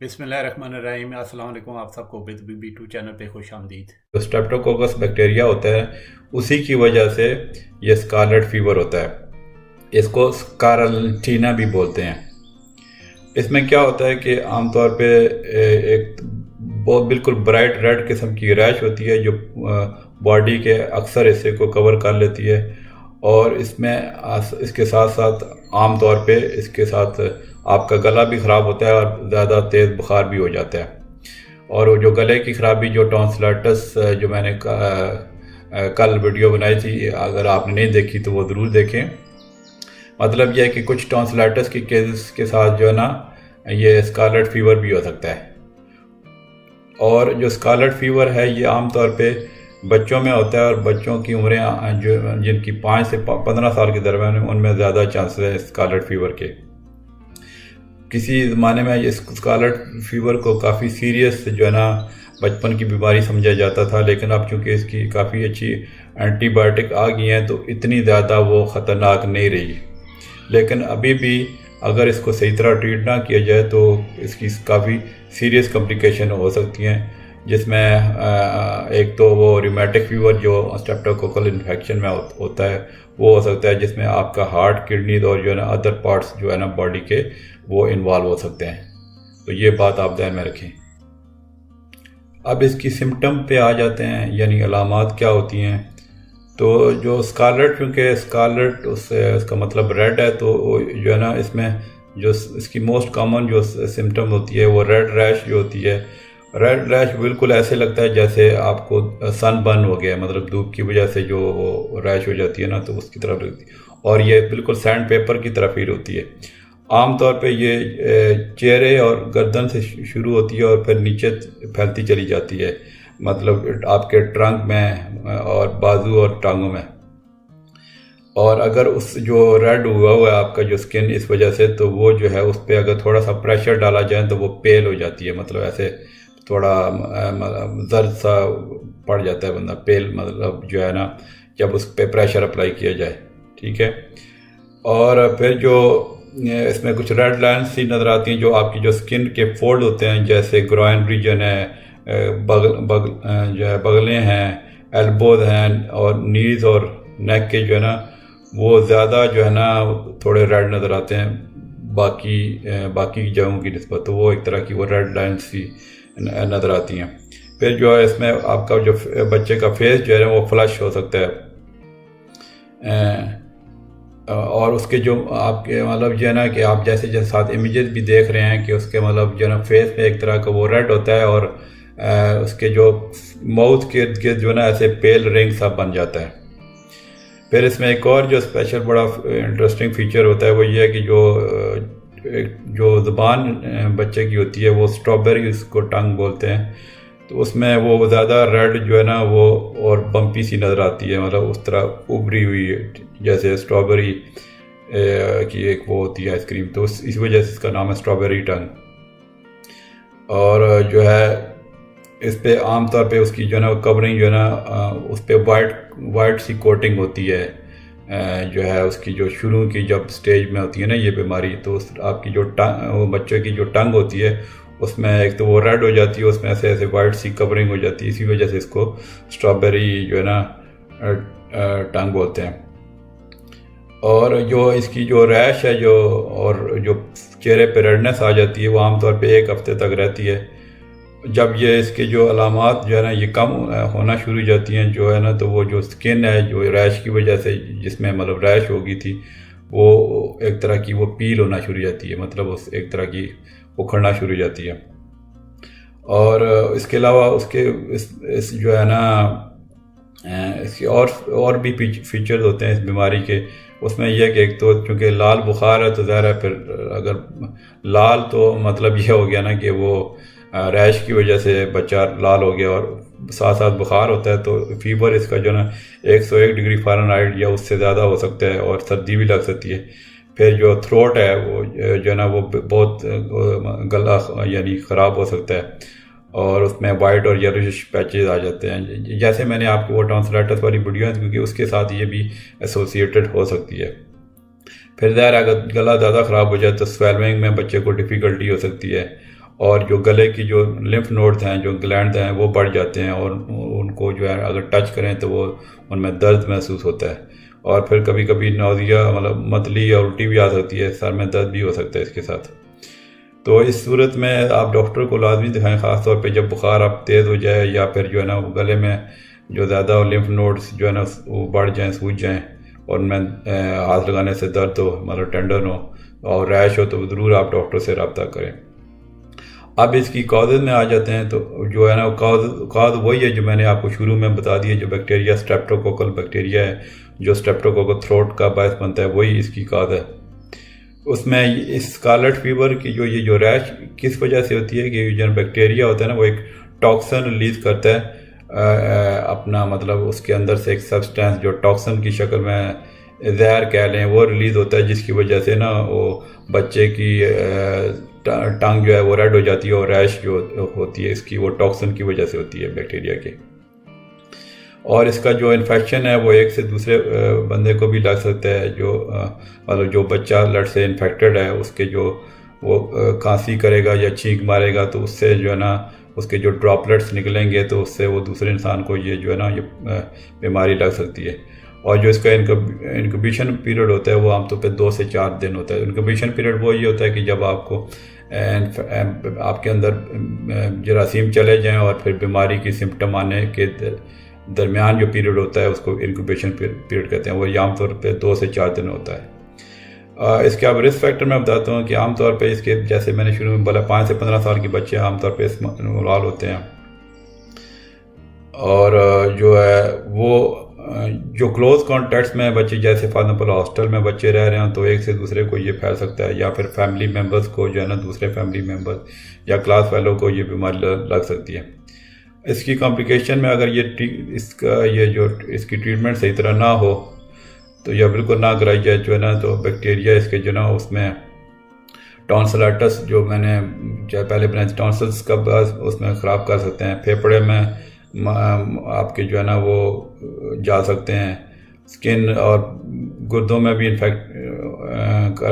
बिस्मिल्लाहिर्रहमानिर्रहीम। अस्सलाम वालेकुम। आप सबको B2 चैनल पे खुश आमदीद। जो स्ट्रेप्टोकोकस बैक्टीरिया होता है उसी की वजह से ये स्कारलेट फीवर होता है। इसको स्कारलेटिना भी बोलते हैं। इसमें क्या होता है कि आमतौर पे एक बहुत बिल्कुल ब्राइट रेड किस्म की रैश होती है जो बॉडी के अक्सर हिस्से को कवर कर लेती है, और इसके साथ साथ आमतौर पे इसके साथ आपका गला भी ख़राब होता है और ज़्यादा तेज़ बुखार भी हो जाता है। और वो जो गले की ख़राबी जो टॉन्सिलाइटिस जो मैंने कल वीडियो बनाई थी, अगर आपने नहीं देखी तो वो ज़रूर देखें। मतलब यह है कि कुछ टॉन्सिलाइटिस के केसेस के साथ जो है ना, ये स्कारलेट फीवर भी हो सकता है। और जो स्कारलेट फीवर है ये आमतौर पे बच्चों में होता है, और बच्चों की उम्रें जो जिनकी 5 से 15 साल के दरमियान उनमें ज़्यादा चांसेस है स्कारलेट फीवर के। किसी ज़माने में इस स्कारलेट फीवर को काफ़ी सीरियस जो है ना बचपन की बीमारी समझा जाता था, लेकिन अब चूँकि इसकी काफ़ी अच्छी एंटीबायोटिक आ गई हैं तो इतनी ज़्यादा वो ख़तरनाक नहीं रही। लेकिन अभी भी अगर इसको सही तरह ट्रीट ना किया जाए तो इसकी काफ़ी सीरियस कॉम्प्लिकेशन हो सकती हैं, जिसमें एक तो वो रिमेटिक फीवर जो स्ट्रेप्टोकोकल इन्फेक्शन में होता है वो हो सकता है, जिसमें आपका हार्ट, किडनी और जो है ना अदर पार्ट्स जो है ना बॉडी के वो इन्वॉल्व हो सकते हैं। तो ये बात आप ध्यान में रखें। अब इसकी सिम्टम पे आ जाते हैं, यानी अलामात क्या होती हैं। तो जो स्कारलेट, क्योंकि स्कारलेट उसका मतलब रेड है, तो जो है ना इसमें जो इसकी मोस्ट कॉमन जो सिम्टम होती है वो रेड रैश जो होती है। रेड रैश बिल्कुल ऐसे लगता है जैसे आपको सन बर्न हो गया, मतलब धूप की वजह से जो वो रैश हो जाती है ना, तो उसकी तरफ लगती है, और ये बिल्कुल सैंड पेपर की तरह फील होती है। आमतौर पे ये चेहरे और गर्दन से शुरू होती है और फिर नीचे फैलती चली जाती है, मतलब आपके ट्रंक में और बाजू और टांगों में। और अगर उस जो रेड हुआ हुआ है आपका जो स्किन इस वजह से, तो वो जो है उस पर अगर थोड़ा सा प्रेशर डाला जाए तो वो पेल हो जाती है, मतलब ऐसे थोड़ा दर्द सा पड़ जाता है बंदा, पेल मतलब जो है ना जब उस पर प्रेशर अप्लाई किया जाए। ठीक है। और फिर जो इसमें कुछ रेड लाइन्स सी नज़र आती हैं जो आपकी जो स्किन के फोल्ड होते हैं, जैसे ग्रोइन रीजन है, जो है बगलें हैं, एल्बोज हैं, और नीज और नेक के जो है ना वो ज़्यादा जो है ना थोड़े रेड नज़र आते हैं बाकी जगहों की निस्बत, तो वो एक तरह की वो रेड लाइन सी नज़र आती हैं। फिर जो है इसमें आपका जो बच्चे का फेस जो है वो फ्लश हो सकता है, और उसके जो आपके मतलब जो है ना कि आप जैसे जैसे साथ इमेजेस भी देख रहे हैं कि उसके मतलब जो है ना फेस में एक तरह का वो रेड होता है, और उसके जो माउथ के इर्द गिर्द जो है ना ऐसे पेल रिंग सा बन जाता है। फिर इसमें एक और जो स्पेशल बड़ा इंटरेस्टिंग फीचर होता है वो ये है कि जो ज़ुबान बच्चे की होती है वो स्ट्रॉबेरी, उसको टंग बोलते हैं, तो उसमें वो ज़्यादा रेड जो है ना वो और बम्पी सी नज़र आती है, मतलब उस तरह उभरी हुई जैसे स्ट्रॉबेरी की एक वो होती है आइसक्रीम, तो इस वजह से इसका नाम है स्ट्रॉबेरी टंग। और जो है इस पे आमतौर पे उसकी जो है ना कवरिंग जो है ना उस पर वाइट सी कोटिंग होती है, जो है उसकी जो शुरू की जब स्टेज में होती है ना ये बीमारी, तो आपकी जो वो बच्चे की जो टंग होती है उसमें एक तो वो रेड हो जाती है, उसमें ऐसे ऐसे वाइट सी कवरिंग हो जाती है, इसी वजह से इसको स्ट्रॉबेरी जो है ना टंग बोलते हैं। और जो इसकी जो रैश है जो और जो चेहरे पर रेडनेस आ जाती है वो आमतौर पे 1 हफ्ते तक रहती है। जब ये इसके जो अलामात जो है ना ये कम होना शुरू हो जाती हैं जो है ना, तो वो जो स्किन है जो रैश की वजह से जिसमें मतलब रैश हो गई थी वो एक तरह की वो पील होना शुरू हो जाती है, मतलब उस एक तरह की उखड़ना शुरू हो जाती है। और इसके अलावा उसके इस जो है ना इसके और भी फीचर्स होते हैं इस बीमारी के। उसमें यह कि एक तो चूँकि लाल बुखार है तो ज़ाहिर है, फिर अगर लाल तो मतलब यह हो गया ना कि वो रैश की वजह से बच्चा लाल हो गया, और साथ साथ बुखार होता है तो फीवर इसका जो ना 101 डिग्री फ़ारेनहाइट या उससे ज़्यादा हो सकता है, और सर्दी भी लग सकती है। फिर जो थ्रोट है वो जो है ना वो बहुत गला यानी ख़राब हो सकता है, और उसमें वाइट और येलोइश पैचेस आ जाते हैं, जैसे मैंने आपको वो टॉन्सिलाइटिस वाली वीडियो है, क्योंकि उसके साथ ये भी एसोसिएटेड हो सकती है। फिर ज़ाहिर अगर गला ज़्यादा ख़राब हो जाए तो स्वेलिंग में बच्चे को डिफ़िकल्टी हो सकती है, और जो गले की जो लिम्फ नोड्स हैं, जो ग्लैंड हैं, वो बढ़ जाते हैं और उनको जो है अगर टच करें तो वो उनमें दर्द महसूस होता है। और फिर कभी कभी नौजिया मतलब मतली या उल्टी भी आ सकती है, सर में दर्द भी हो सकता है इसके साथ। तो इस सूरत में आप डॉक्टर को लाजमी दिखाएं, ख़ास तौर पे जब बुखार आप तेज़ हो जाए या फिर जो है ना गले में जो ज़्यादा लिम्फ नोड्स जो है ना वो बढ़ जाएँ, सूज जाएँ और उनमें हाथ लगाने से दर्द हो, मतलब टेंडन हो और रैश हो, तो ज़रूर आप डॉक्टर से रब्ता करें। अब इसकी कॉजेज़ में आ जाते हैं, तो जो है ना कॉज वही है जो मैंने आपको शुरू में बता दिया, जो बैक्टीरिया स्ट्रेप्टोकोकल बैक्टीरिया है जो स्ट्रेप्टोकोकल थ्रोट का बायस बनता है, वही इसकी कॉज है। उसमें इस स्कारलेट फीवर की जो रैश किस वजह से होती है कि जो बैक्टीरिया होता है ना वो एक टॉक्सिन रिलीज़ करता है अपना, मतलब उसके अंदर से एक सब्सटेंस जो टॉक्सिन की शक्ल में जहर कह लें वो रिलीज़ होता है, जिसकी वजह से ना वो बच्चे की टंग जो है वो रेड हो जाती है और रैश जो होती है इसकी वो टॉक्सिन की वजह से होती है, बैक्टीरिया के। और इसका जो इन्फेक्शन है वो एक से दूसरे बंदे को भी लग सकता है, जो मतलब जो बच्चा लट से इन्फेक्टेड है उसके जो वो खांसी करेगा या छींक मारेगा तो उससे जो है ना उसके जो ड्रॉपलेट्स निकलेंगे तो उससे वो दूसरे इंसान को ये जो है ना ये बीमारी लग सकती है। और जो इसका इनक्यूबेशन पीरियड होता है वो आमतौर पे 2 से 4 दिन होता है। इनक्यूबेशन पीरियड वो ये होता है कि जब आपको आपके अंदर जरासीम चले जाएं और फिर बीमारी की सिम्टम आने के दरमियान जो पीरियड होता है उसको इनक्यूबेशन पीरियड कहते हैं, वो आमतौर पे 2 से 4 दिन होता है। इसके अब रिस्क फैक्टर मैं बताता हूँ कि आमतौर पे इसके जैसे मैंने शुरू में बोला 5 से 15 साल के बच्चे आमतौर पे इसमें होते हैं। और जो है वो जो क्लोज कॉन्टैक्ट्स में बच्चे, जैसे फॉर एग्जाम्पल हॉस्टल में बच्चे रह रहे हैं तो एक से दूसरे को ये फैल सकता है, या फिर फैमिली मेम्बर्स को जो है ना दूसरे फैमिली मेम्बर्स या क्लास फेलो को ये बीमारी लग सकती है। इसकी कॉम्प्लिकेशन में अगर इसकी ट्रीटमेंट सही तरह ना हो तो यह बिल्कुल ना कराई जाए जो है ना, तो बैक्टीरिया इसके जो ना उसमें टॉन्सिलाइटिस जो मैंने पहले बनाया टॉन्सिल्स का उसमें ख़राब कर सकते हैं, फेफड़े में आपके जो है ना वो जा सकते हैं, स्किन और गुर्दों में भी इन्फेक्ट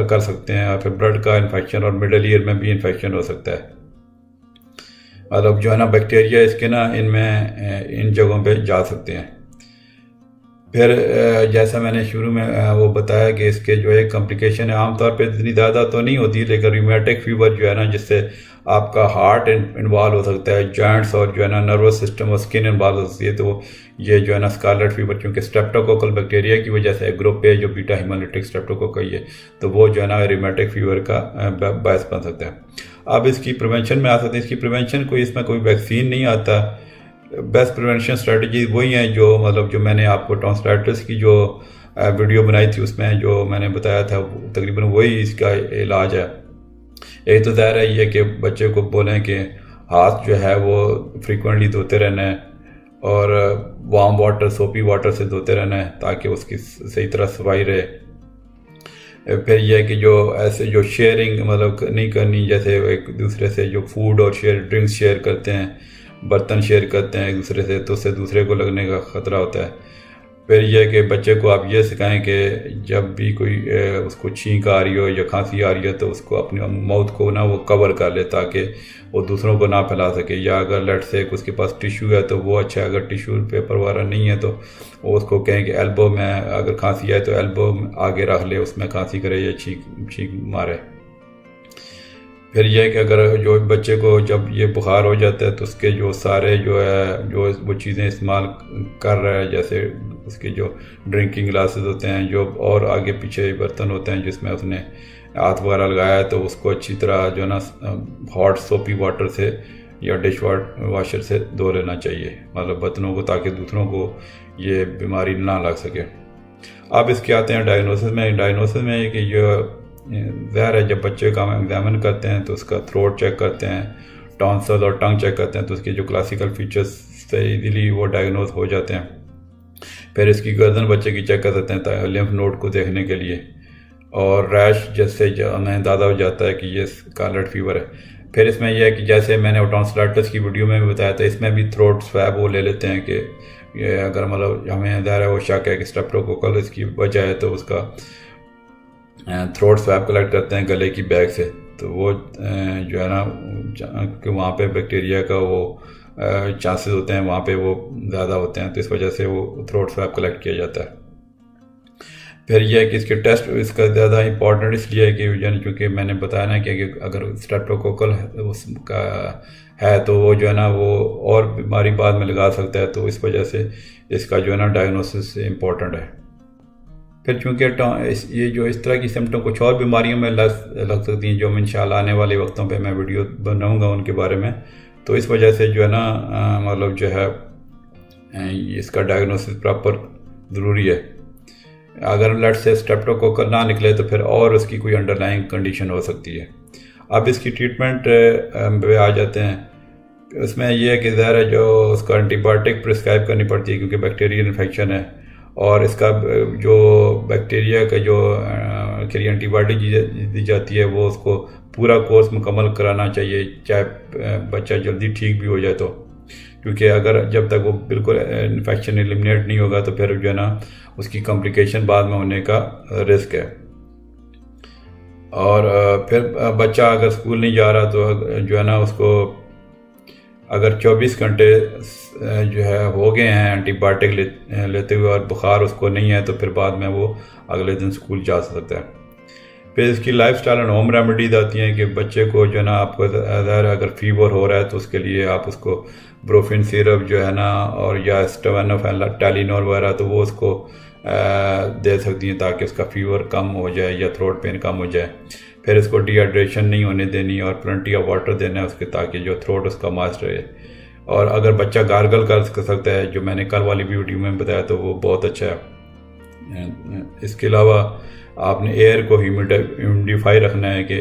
कर सकते हैं, और फिर ब्लड का इन्फेक्शन और मिडल ईयर में भी इन्फेक्शन हो सकता है। मतलब जो है ना बैक्टीरिया इसके ना इनमें इन जगहों पे जा सकते हैं। फिर जैसा मैंने शुरू में वो बताया कि इसके जो है कॉम्प्लिकेशन है आमतौर पे इतनी ज़्यादा तो नहीं होती, लेकिन रूमेटिक फीवर जो है ना जिससे आपका हार्ट इन्वॉल्व हो सकता है, जॉइंट्स और जो है ना नर्वस सिस्टम और स्किन इन्वॉल्व हो सकती है, तो ये जो है ना स्कारलेट फीवर क्योंकि स्ट्रेप्टोकोकल बैक्टीरिया की वजह से ग्रुप है जो बीटा हिमोलिटिक स्ट्रेप्टोकोकल है, तो वो जो है ना रूमेटिक फीवर का बायस बन सकता है। अब इसकी प्रिवेंशन में आ सकते हैं। इसकी प्रिवेंशन इसमें कोई वैक्सीन नहीं आता, बेस्ट प्रिवेंशन स्ट्रेटजी वही हैं जो मतलब जो मैंने आपको टॉन्सिलाइटिस की जो वीडियो बनाई थी उसमें जो मैंने बताया था तकरीबन वही इसका इलाज है। एक तो ज़ाहिर है ये कि बच्चे को बोलें कि हाथ जो है वो फ्रीक्वेंटली धोते रहना है और वार्म वाटर सोपी वाटर से धोते रहना है ताकि उसकी सही तरह सफाई रहे। फिर यह है कि जो ऐसे जो शेयरिंग मतलब नहीं करनी, जैसे एक दूसरे से जो फूड और ड्रिंक्स शेयर करते हैं, बर्तन शेयर करते हैं एक दूसरे से, तो उससे दूसरे को लगने का ख़तरा होता है। फिर यह है कि बच्चे को आप ये सिखाएं कि जब भी कोई उसको छींक आ रही हो या खांसी आ रही है तो उसको अपने माउथ को ना वो कवर कर ले ताकि वो दूसरों को ना फैला सके, या अगर लेट से उसके पास टिश्यू है तो वो अच्छा है, अगर टिश्यू पेपर वगैरह नहीं है तो वो उसको कहें कि एल्बो में अगर खांसी आए तो एल्बो आगे रख ले, उसमें खांसी करे या छींक मारे। फिर यह है कि अगर जो बच्चे को जब ये बुखार हो जाता है तो उसके जो सारे जो है जो वो चीज़ें इस्तेमाल कर रहा है, जैसे उसके जो ड्रिंकिंग ग्लासेस होते हैं जो और आगे पीछे बर्तन होते हैं जिसमें उसने हाथ वगैरह लगाया है, तो उसको अच्छी तरह जो है ना हॉट सोपी वाटर से या डिश वाशर से धो लेना चाहिए, मतलब बर्तनों को, ताकि दूसरों को ये बीमारी ना लग सके। अब इसके आते हैं डायग्नोसिस में। डायग्नोसिस में कि ये ज़ाहिर है जब बच्चे का हम एग्जामिन करते हैं तो उसका थ्रोट चेक करते हैं, टॉन्सिल और टंग चेक करते हैं, तो उसके जो क्लासिकल फीचर्स से इजीली वो डायग्नोज हो जाते हैं। फिर इसकी गर्दन बच्चे की चेक कर सकते हैं लिम्फ नोड को देखने के लिए, और रैश जैसे हमें अंदाज़ा हो जाता है कि ये स्कारलेट फीवर है। फिर इसमें यह है कि जैसे मैंने टॉन्सिलाइटिस की वीडियो में भी बताया था, इसमें भी थ्रोट स्वैब वो ले लेते हैं कि ये अगर मतलब हमें ज़ाहिर है वो शक है कि स्ट्रेप्टोकोकल इसकी वजह है तो उसका थ्रोट स्वैब कलेक्ट करते हैं गले की बैग से, तो वो जो है ना कि वहाँ पे बैक्टीरिया का वो चांसेस होते हैं, वहाँ पे वो ज़्यादा होते हैं, तो इस वजह से वो थ्रोट स्वैब कलेक्ट किया जाता है। फिर यह है कि इसके टेस्ट इसका ज़्यादा इंपॉर्टेंट इसलिए है कि यानी चूँकि मैंने बताया ना कि अगर स्ट्रेप्टोकोकल उसका है तो वो जो है ना वो और बीमारी बाद में लगा सकता है, तो इस वजह से इसका जो है ना डायग्नोसिस इम्पॉर्टेंट है। फिर चूँकि ये जो इस तरह की सिम्टम कुछ और बीमारियों में लग सकती हैं, जो मैं इंशाल्लाह आने वाले वक्तों पे मैं वीडियो बनाऊंगा उनके बारे में, तो इस वजह से जो है ना मतलब जो है इसका डायग्नोसिस प्रॉपर ज़रूरी है। अगर लेट से स्ट्रेप्टोकोकल ना निकले तो फिर और उसकी कोई अंडरलाइंग कंडीशन हो सकती है। अब इसकी ट्रीटमेंट पे आ जाते हैं। इसमें यह है कि ज़ाहिर है जो उसका एंटीबायोटिक प्रिस्क्राइब करनी पड़ती है क्योंकि बैक्टीरियल इन्फेक्शन है, और इसका जो बैक्टीरिया का जो के लिए एंटीबायोटिक दी जाती है वो उसको पूरा कोर्स मुकम्मल कराना चाहिए, चाहे बच्चा जल्दी ठीक भी हो जाए तो, क्योंकि अगर जब तक वो बिल्कुल इन्फेक्शन एलिमिनेट नहीं होगा तो फिर जो है ना उसकी कॉम्प्लिकेशन बाद में होने का रिस्क है। और फिर बच्चा अगर स्कूल नहीं जा रहा तो जो है ना उसको अगर 24 घंटे जो है हो गए हैं एंटीबायोटिक लेते हुए और बुखार उसको नहीं है तो फिर बाद में वो अगले दिन स्कूल जा सकता है। फिर इसकी लाइफस्टाइल एंड होम रेमेडीज आती हैं कि बच्चे को जो है ना आपको अगर फीवर हो रहा है तो उसके लिए आप उसको ब्रोफिन सिरप जो है ना और या स्टेवेनोफेन टेलिनोल वगैरह तो वो उसको दे सकती हैं ताकि उसका फीवर कम हो जाए या थ्रोट पेन कम हो जाए। फिर इसको डिहाइड्रेशन नहीं होने देनी और प्लेंटी ऑफ वाटर देना है उसके, ताकि जो थ्रोट उसका मॉइस्ट रहे। और अगर बच्चा गार्गल कर सकता है, जो मैंने कल वाली वीडियो में बताया, तो वो बहुत अच्छा है। इसके अलावा आपने एयर को ह्यूमिडिफाई रखना है कि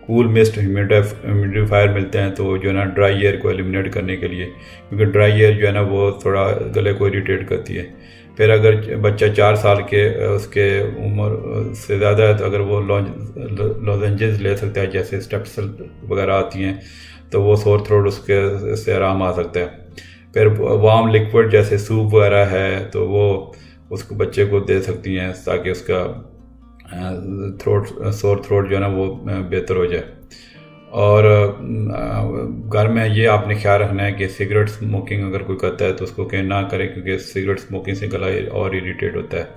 कूल मिस्ट ह्यूमिडिफायर मिलते हैं तो जो है ना ड्राई एयर को एलिमिनेट करने के लिए, क्योंकि ड्राई एयर जो है ना वो थोड़ा गले को इरिटेट करती है। फिर अगर बच्चा 4 साल के उसके उम्र से ज़्यादा है तो अगर वो लॉजेंजेस ले सकता है, जैसे स्टेप्सल वगैरह आती हैं, तो वो सोर थ्रोट उसके से आराम आ सकता है। फिर वार्म लिक्विड जैसे सूप वगैरह है तो वो उसको बच्चे को दे सकती हैं ताकि उसका सोर थ्रोट जो है ना वो बेहतर हो जाए। और घर में ये आपने ख्याल रखना है कि सिगरेट स्मोकिंग अगर कोई करता है तो उसको कहीं ना करे, क्योंकि सिगरेट स्मोकिंग से गला और इरिटेट होता है,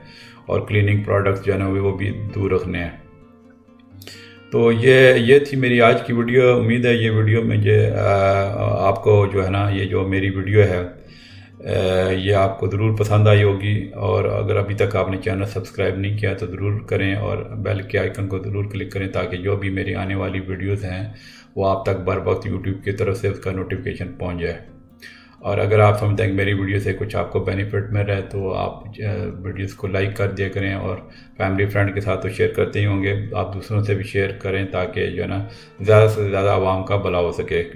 और क्लीनिंग प्रोडक्ट्स जो है ना वो भी दूर रखने हैं। तो ये थी मेरी आज की वीडियो। उम्मीद है ये वीडियो मुझे आपको जो है ना ये जो मेरी वीडियो है ये आपको ज़रूर पसंद आई होगी। और अगर अभी तक आपने चैनल सब्सक्राइब नहीं किया तो ज़रूर करें और बेल के आइकन को ज़रूर क्लिक करें ताकि जो भी मेरी आने वाली वीडियोस हैं वो आप तक बर वक्त यूट्यूब की तरफ से उसका नोटिफिकेशन पहुंच जाए। और अगर आप समझते हैं कि मेरी वीडियो से कुछ आपको बेनिफिट मिल रहा है तो आप वीडियोस को लाइक कर दिया करें, और फैमिली फ्रेंड के साथ तो शेयर करते ही होंगे, आप दूसरों से भी शेयर करें ताकि जो है ना ज़्यादा से ज़्यादा आवाम का भला हो सके।